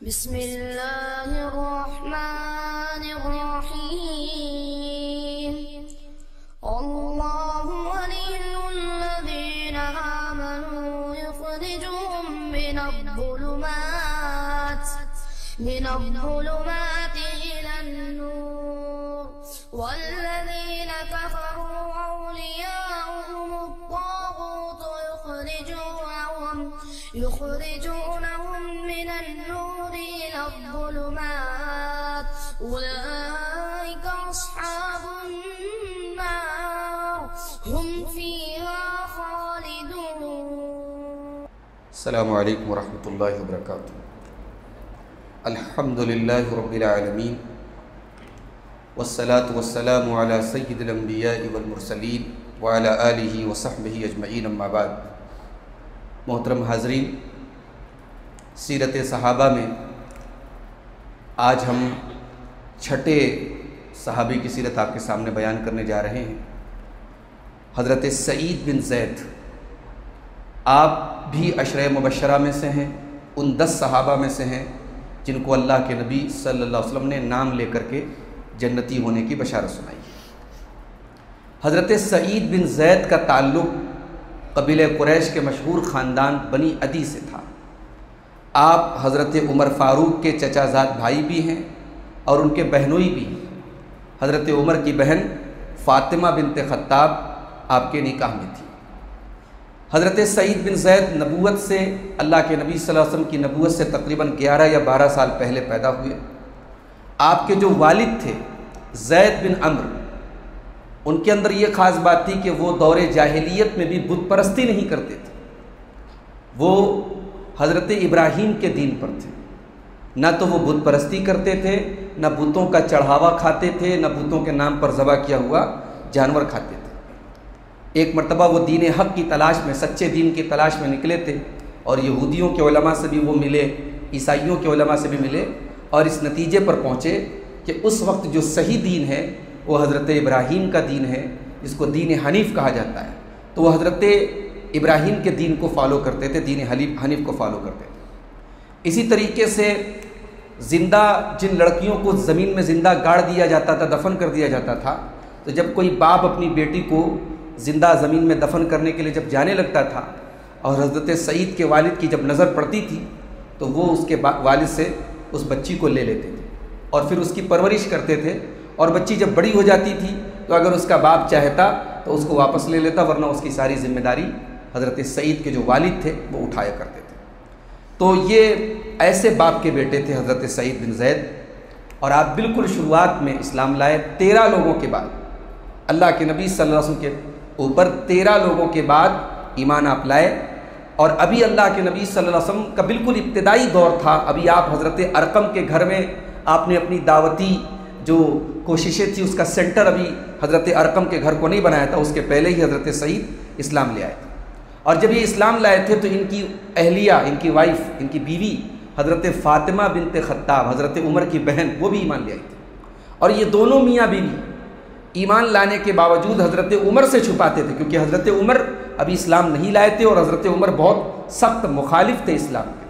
बिस्मिल्लाहिर्रहमानिर्रहीम। अल्लाहु वलियुल्लज़ीना आमनू युख़रिजुहुम मिनज़्ज़ुलुमाति इलन्नूर वल्लज़ीना कफ़रू औलियाउहुमुत्ताग़ूतु युख़रिजूनहुम मिनन्नूरि इलज़्ज़ुलुमात उलाइका अस्हाबुन्नार हुम फ़ीहा ख़ालिदून। अस्सलामु अलैकुम वरहमतुल्लाहि वबरकातुहू। अल्हम्दुलिल्लाहि रब्बिल आलमीन वस्सलातु वस्सलामु अला सय्यिदिल अंबिया'i वल मुरसलीन व अला आलिहि व सहबिहि अजमईन, अम्मा बाद। मोहतरम हाज़रीन, सीरत सहाबा में आज हम छठे सहाबी की सीरत आपके सामने बयान करने जा रहे हैं। हज़रत सईद बिन ज़ैद, आप भी अशरे मुबश्शरा में से हैं, उन 10 सहाबा में से हैं जिनको अल्लाह के नबी सल्लल्लाहु अलैहि वसल्लम ने नाम लेकर के जन्नती होने की बशारत सुनाई। हज़रत सईद बिन ज़ैद का ताल्लुक़ कबीले कुरैश के मशहूर ख़ानदान बनी अदी से था। आप हज़रत उमर फ़ारूक के चचाज़ाद भाई भी हैं और उनके बहनोई भी हैं। हज़रत उमर की बहन फ़ातिमा बिनत ख़त्ताब आपके निकाह में थी। हज़रत सईद बिन ज़ैद नबूवत से, अल्लाह के नबी सल्लल्लाहु अलैहि वसल्लम की नबूवत से तकरीबन 11 या 12 साल पहले पैदा हुए। आपके जो वालिद थे ज़ैद बिन अम्र, उनके अंदर ये ख़ास बात थी कि वो दौरे जाहिलियत में भी बुत परस्ती नहीं करते थे। वो हज़रत इब्राहीम के दीन पर थे। न तो वो बुत परस्ती करते थे, न बुतों का चढ़ावा खाते थे, न बुतों के नाम पर ज़बह किया हुआ जानवर खाते थे। एक मरतबा वो दीन हक़ की तलाश में, सच्चे दीन की तलाश में निकले थे और यहूदियों के उलमा से भी वो मिले, ईसाइयों के उलमा से भी मिले और इस नतीजे पर पहुँचे कि उस वक्त जो सही दीन है वो हज़रत इब्राहीम का दीन है, जिसको दीन हनीफ़ कहा जाता है। तो वो हज़रत इब्राहीम के दीन को फॉलो करते थे, दीन हनीफ़ को फॉलो करते थे। इसी तरीके से ज़िंदा जिन लड़कियों को ज़मीन में ज़िंदा गाड़ दिया जाता था, दफन कर दिया जाता था, तो जब कोई बाप अपनी बेटी को ज़िंदा ज़मीन में दफन करने के लिए जब जाने लगता था और हज़रत सईद के वालिद की जब नज़र पड़ती थी तो वो उसके वालिद से उस बच्ची को ले लेते थे और फिर उसकी परवरिश करते थे। और बच्ची जब बड़ी हो जाती थी तो अगर उसका बाप चाहता तो उसको वापस ले लेता, वरना उसकी सारी जिम्मेदारी हज़रत सईद के जो वालिद थे वो उठाया करते थे। तो ये ऐसे बाप के बेटे थे हज़रत सईद बिन ज़ैद। और आप बिल्कुल शुरुआत में इस्लाम लाए। 13 लोगों के बाद, अल्लाह के नबी सल्लल्लाहु अलैहि वसल्लम के ऊपर 13 लोगों के बाद ईमान आप लाए। और अभी अल्लाह के नबी सल्लल्लाहु अलैहि वसल्लम का बिल्कुल इब्तिदाई दौर था। अभी आप हज़रत अरकम के घर में आपने अपनी दावती जो कोशिशें थी उसका सेंटर अभी हज़रत अरकम के घर को नहीं बनाया था, उसके पहले ही हज़रत सईद इस्लाम ले आए थे। और जब ये इस्लाम लाए थे तो इनकी अहलिया, इनकी वाइफ, इनकी बीवी हज़रत फ़ातिमा बिनत ख़त्ताब, हज़रत उमर की बहन, वो भी ईमान ले आई थी। और ये दोनों मियाँ बीवी ईमान लाने के बावजूद हज़रत उमर से छुपाते थे, क्योंकि हज़रत उमर अभी इस्लाम नहीं लाए थे और हज़रत उमर बहुत सख्त मुखालिफ थे इस्लाम के।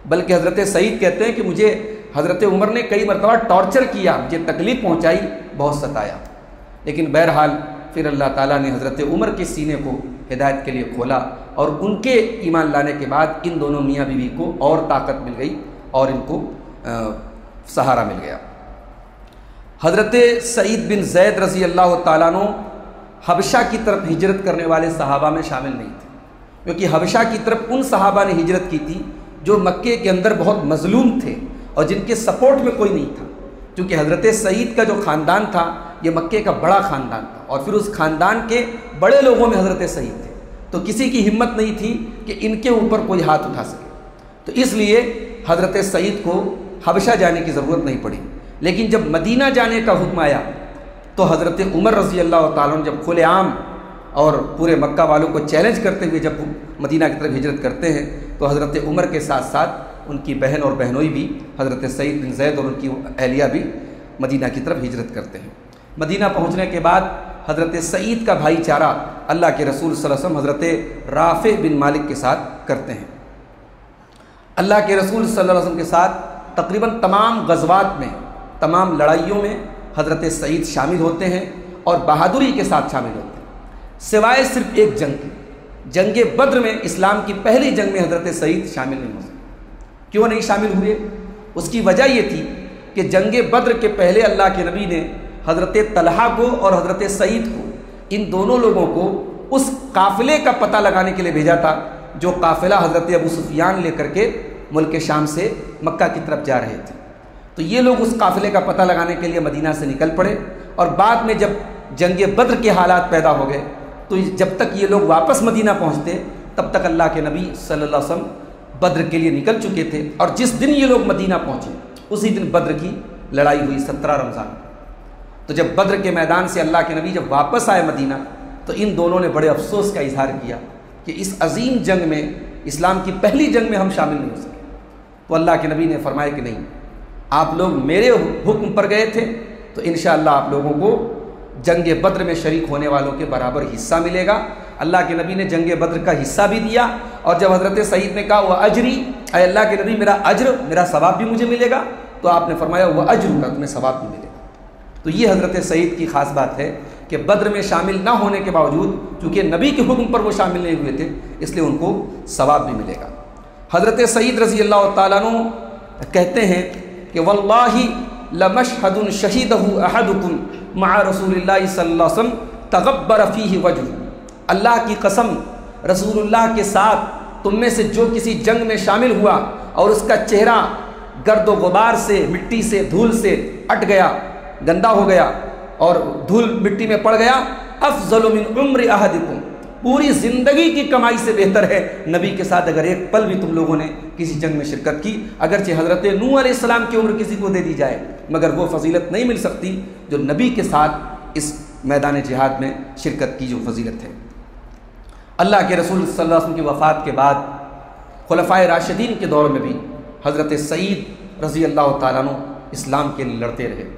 बल्कि हज़रत सईद कहते हैं कि मुझे हज़रत उमर ने कई मरतबा टॉर्चर किया, मुझे तकलीफ़ पहुँचाई, बहुत सताया। लेकिन बहरहाल फिर अल्लाह ताला ने हज़रत उमर के सीने को हिदायत के लिए खोला और उनके ईमान लाने के बाद इन दोनों मियाँ बीवी को और ताकत मिल गई और इनको सहारा मिल गया। हज़रत सईद बिन ज़ैद रज़ी अल्लाह ताला अन्हु हबशा की तरफ हिजरत करने वाले सहाबा में शामिल नहीं थे, क्योंकि हबशा की तरफ उन सहाबा ने हिजरत की थी जो मक्के के अंदर बहुत मज़लूम थे और जिनके सपोर्ट में कोई नहीं था। क्योंकि हज़रत सईद का जो ख़ानदान था ये मक्के का बड़ा ख़ानदान था और फिर उस ख़ानदान के बड़े लोगों में हज़रत सईद थे, तो किसी की हिम्मत नहीं थी कि इनके ऊपर कोई हाथ उठा सके। तो इसलिए हज़रत सईद को हबशा जाने की ज़रूरत नहीं पड़ी। लेकिन जब मदीना जाने का हुक्म आया तो हज़रत उमर रज़ी अल्लाह ताला अन्हु जब खुलेआम और पूरे मक्का वालों को चैलेंज करते हुए जब मदीना की तरफ हिजरत करते हैं तो हज़रत उमर के साथ साथ उनकी बहन और बहनोई भी हज़रत सईद बिन ज़ैद और उनकी अहलिया भी मदीना की तरफ हिजरत करते हैं। मदीना पहुँचने के बाद हज़रत सईद का भाईचारा अल्लाह के रसूल सल्लल्लाहु अलैहि वसल्लम हज़रत राफ़े बिन मालिक के साथ करते हैं। अल्लाह के रसूल सल्लल्लाहु अलैहि वसल्लम के साथ तकरीबन तमाम गज़वात में, तमाम लड़ाइयों में हज़रत सईद शामिल होते हैं और बहादुरी के साथ शामिल होते हैं, सिवाय सिर्फ एक जंग की, जंग बद्र में, इस्लाम की पहली जंग में हज़रत सईद शामिल नहीं हो सके। क्यों नहीं शामिल हुए? उसकी वजह ये थी कि जंग बद्र के पहले अल्लाह के नबी ने हज़रत तलहा को और हज़रत सईद को, इन दोनों लोगों को उस काफ़िले का पता लगाने के लिए भेजा था जो काफ़िला हज़रत अबू सुफियान लेकर के मुल्क शाम से मक्का की तरफ जा रहे थे। तो ये लोग उस काफ़िले का पता लगाने के लिए मदीना से निकल पड़े और बाद में जब जंग बद्र के हालात पैदा हो गए तो जब तक ये लोग वापस मदीना पहुँचते तब तक अल्लाह के नबी सल्लल्लाहु अलैहि वसल्लम बद्र के लिए निकल चुके थे। और जिस दिन ये लोग मदीना पहुँचे उसी दिन बद्र की लड़ाई हुई, 17 रमज़ान। तो जब बद्र के मैदान से अल्लाह के नबी जब वापस आए मदीना तो इन दोनों ने बड़े अफसोस का इजहार किया कि इस अजीम जंग में, इस्लाम की पहली जंग में हम शामिल नहीं हो सके। तो अल्लाह के नबी ने फरमाया कि नहीं, आप लोग मेरे हुक्म पर गए थे तो इंशाअल्लाह आप लोगों को जंग बद्र में शरीक होने वालों के बराबर हिस्सा मिलेगा। अल्लाह के नबी ने जंग बद्र का हिस्सा भी दिया और जब हज़रत सईद ने कहा वह अजरी, अय अल्लाह के नबी मेरा अज्र, मेरा सवाब भी मुझे मिलेगा, तो आपने फरमाया वह अज्र का तुम्हें सवाब भी मिलेगा। तो ये हज़रत सईद की ख़ास बात है कि बद्र में शामिल ना होने के बावजूद चूँकि नबी के हुक्म पर वो शामिल नहीं हुए थे इसलिए उनको सवाब भी मिलेगा। हज़रत सईद रज़ी अल्लाह तआला अन्हु कहते हैं कि वल्लाहि लमशहदुन शहीदहु अहदुकुम मअ रसूलिल्लाहि सल्लल्लाहु अलैहि वसल्लम तगब्बर फीहि वजहु। अल्लाह की कसम, रसूलुल्लाह के साथ तुम में से जो किसी जंग में शामिल हुआ और उसका चेहरा गर्द गुबार से, मिट्टी से, धूल से अट गया, गंदा हो गया और धूल मिट्टी में पड़ गया, अफज़लु मिन उम्रि अहदिकुम, पूरी ज़िंदगी की कमाई से बेहतर है नबी के साथ अगर एक पल भी तुम लोगों ने किसी जंग में शिरकत की। अगरचे हज़रत नूह अलैहिस्सलाम की उम्र किसी को दे दी जाए मगर वो फजीलत नहीं मिल सकती जो नबी के साथ इस मैदान जिहाद में शिरकत की जो फजीलत है। अल्लाह के रसूल सल्लल्लाहु अलैहि वसल्लम की वफ़ात के बाद खुलफ़ाए राशिदीन के दौर में भी हज़रत सईद रज़ी अल्लाह तआला अन्हु इस्लाम के लिए लड़ते रहे।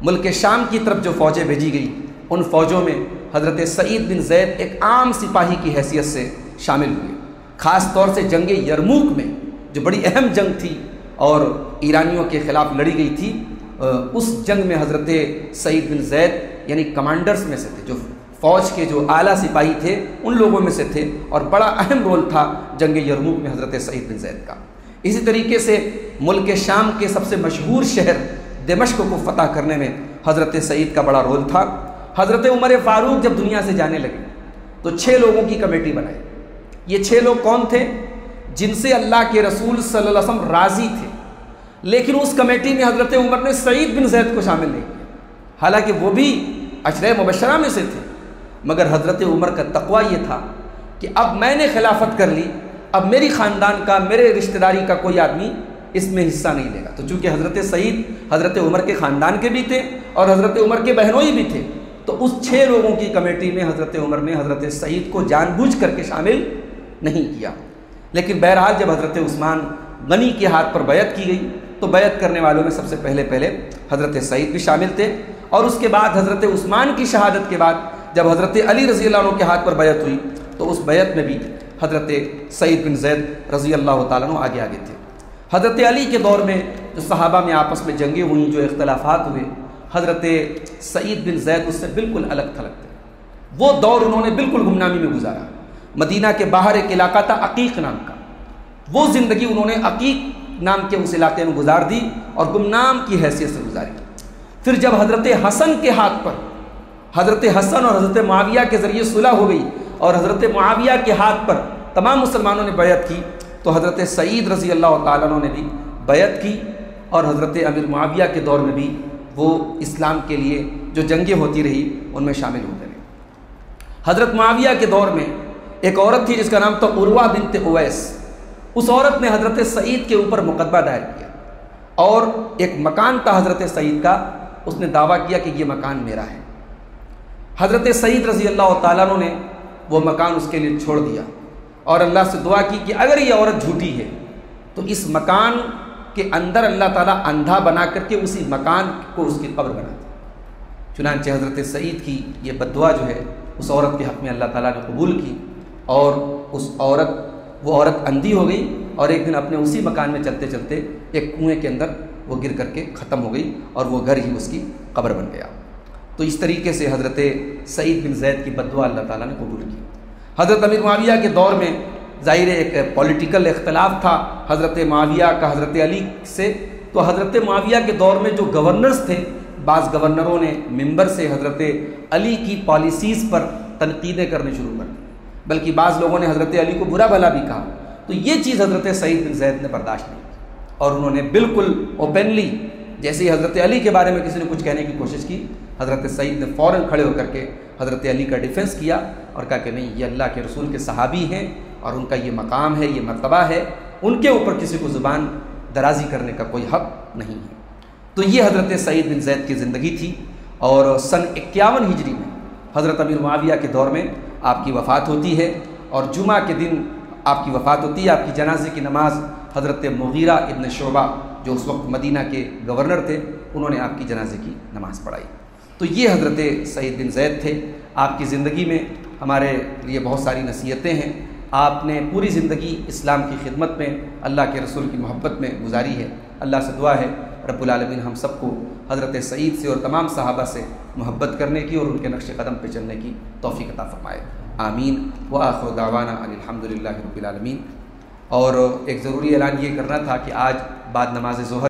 मुल्क शाम की तरफ जो फ़ौजें भेजी गई उन फ़ौजों में हज़रत सईद बिन ज़ैद एक आम सिपाही की हैसियत से शामिल हुए। ख़ास तौर से जंग यरमूक में जो बड़ी अहम जंग थी और ईरानियों के ख़िलाफ़ लड़ी गई थी, उस जंग में हज़रत सईद बिन ज़ैद यानी कमांडर्स में से थे, जो फ़ौज के जो आला सिपाही थे उन लोगों में से थे और बड़ा अहम रोल था जंग यरमूक में हज़रत सईद बिन ज़ैद का। इसी तरीके से मुल्क शाम के सबसे मशहूर शहर दमिश्क को फ़तह करने में हज़रत सईद का बड़ा रोल था। हज़रत उमर फ़ारूक जब दुनिया से जाने लगे तो 6 लोगों की कमेटी बनाई। ये 6 लोग कौन थे? जिनसे अल्लाह के रसूल सल्लल्लाहु अलैहि वसल्लम राज़ी थे, लेकिन उस कमेटी में हज़रत उमर ने सईद बिन ज़ैद को शामिल नहीं किया। हालांकि वो भी अशरे मुबशरा में से थे, मगर हज़रत उमर का तक़वा ये था कि अब मैंने खिलाफत कर ली, अब मेरी ख़ानदान का, मेरे रिश्तेदारी का कोई आदमी इसमें हिस्सा नहीं लेगा। तो चूँकि हज़रत सईद हज़रत उमर के ख़ानदान के भी थे और हज़रत उमर के बहनोई भी थे, तो उस 6 लोगों की कमेटी में हज़रत उमर ने हज़रत सईद को जानबूझ करके शामिल नहीं किया। लेकिन बहरहाल जब हज़रत उस्मान गनी के हाथ पर बैत की गई तो बैत करने वालों में सबसे पहले हज़रत सईद भी शामिल थे। और उसके बाद हज़रत उस्मान की शहादत के बाद जब हज़रत अली रज़ी अल्लाह अन्हु के हाथ पर बैत हुई तो उस बैत में भी हज़रत सईद बिन ज़ैद रज़ी अल्लाह तआला अन्हु आगे थे। हज़रत अली के दौर में जो सहाबा में आपस में जंगें हुई, जो इख्तलाफात हुए, हज़रत सईद बिन ज़ैद उससे बिल्कुल अलग थलग थे। वो दौर उन्होंने बिल्कुल गुमनामी में गुजारा। मदीना के बाहर एक इलाका था अकीक नाम का, वो ज़िंदगी उन्होंने अकीक नाम के उस इलाके में गुजार दी और गुमनाम की हैसियत से गुजारी। फिर जब हज़रत हसन के हाथ पर, हज़रत हसन और हज़रत मुआविया के ज़रिए सुलह हो गई और हज़रत मुआविया के हाथ पर तमाम मुसलमानों ने बैत की, तो हज़रत सईद रज़ी अल्लाह तआला अन्हु ने भी बैत की और हज़रत अमीर मुआविया के दौर में भी वो इस्लाम के लिए जो जंगें होती रही उनमें शामिल होते रहे। हज़रत मुआविया के दौर में एक औरत थी जिसका नाम था उर्वा बिन्त उवैस। उस औरत ने हज़रत सईद के ऊपर मुकदमा दायर किया और एक मकान था हज़रत सईद का, उसने दावा किया कि ये मकान मेरा है। हज़रत सईद रज़ी अल्लाह तआला अन्हु ने वो मकान उसके लिए छोड़ दिया और अल्लाह से दुआ की कि अगर ये औरत झूठी है तो इस मकान के अंदर अल्लाह ताला अंधा बना करके उसी मकान को उसकी कब्र बना दी। चुनांचे हज़रत सईद की ये बद्दुआ जो है उस औरत के हक़ में अल्लाह ताला ने कबूल की और उस औरत वो औरत अंधी हो गई और एक दिन अपने उसी मकान में चलते चलते एक कुएं के अंदर वो गिर करके ख़त्म हो गई और वो घर ही उसकी कब्र बन गया। तो इस तरीके से हज़रत सईद बिन ज़ैद की बद्दुआ अल्लाह ताला ने कबूल की। हज़रत अमीर मुआविया के दौर में ज़ाहिर एक पॉलिटिकल इख्तलाफ था हज़रत मुआविया का हज़रत अली से। तो हज़रत मुआविया के दौर में जो गवर्नर्स थे, बाज़ गवर्नरों ने मिंबर से हज़रत अली की पॉलिसीज़ पर तनकीदें करनी शुरू कर दी, बल्कि बाज़ लोगों ने हज़रत अली को बुरा भला भी कहा। तो ये चीज़ हज़रत सईद बिन ज़ैद ने बर्दाश्त नहीं की और उन्होंने बिल्कुल ओपनली, जैसे ही हज़रत अली के बारे में किसी ने कुछ कहने की कोशिश की, हज़रत सईद ने फ़ौरन खड़े होकर के हज़रत अली का डिफेंस किया और कहा कि नहीं, ये अल्लाह के रसूल के सहाबी हैं और उनका ये मकाम है, ये मर्तबा है, उनके ऊपर किसी को ज़ुबान दराजी करने का कोई हक़ नहीं है। तो ये हज़रत सईद बिन ज़ैद की ज़िंदगी थी। और सन 51 हिजरी में हज़रत अमीर मुआविया के दौर में आपकी वफ़ात होती है और जुमा के दिन आपकी वफ़ात होती है। आपकी जनाजे की नमाज हज़रत मुगीरा इब्न शुअबा जो उस वक्त मदीना के गवर्नर थे, उन्होंने आपकी जनाजे की नमाज़ पढ़ाई। तो ये हज़रत सईद बिन ज़ैद थे। आपकी ज़िंदगी में हमारे लिए बहुत सारी नसीहतें हैं। आपने पूरी ज़िंदगी इस्लाम की खिदमत में, अल्लाह के रसूल की मोहब्बत में गुजारी है। अल्लाह से दुआ है रब्बुल आलमीन हम सबको हज़रत सईद से और तमाम सहाबा से मोहब्बत करने की और उनके नक्श कदम पे चलने की तौफ़ीक़ अता फ़रमाए। आमीन व आखिर दावाना अल्हम्दुलिल्लाहि रब्बिल आलमीन। और एक ज़रूरी ऐलान ये करना था कि आज बाद नमाज ज़ोहर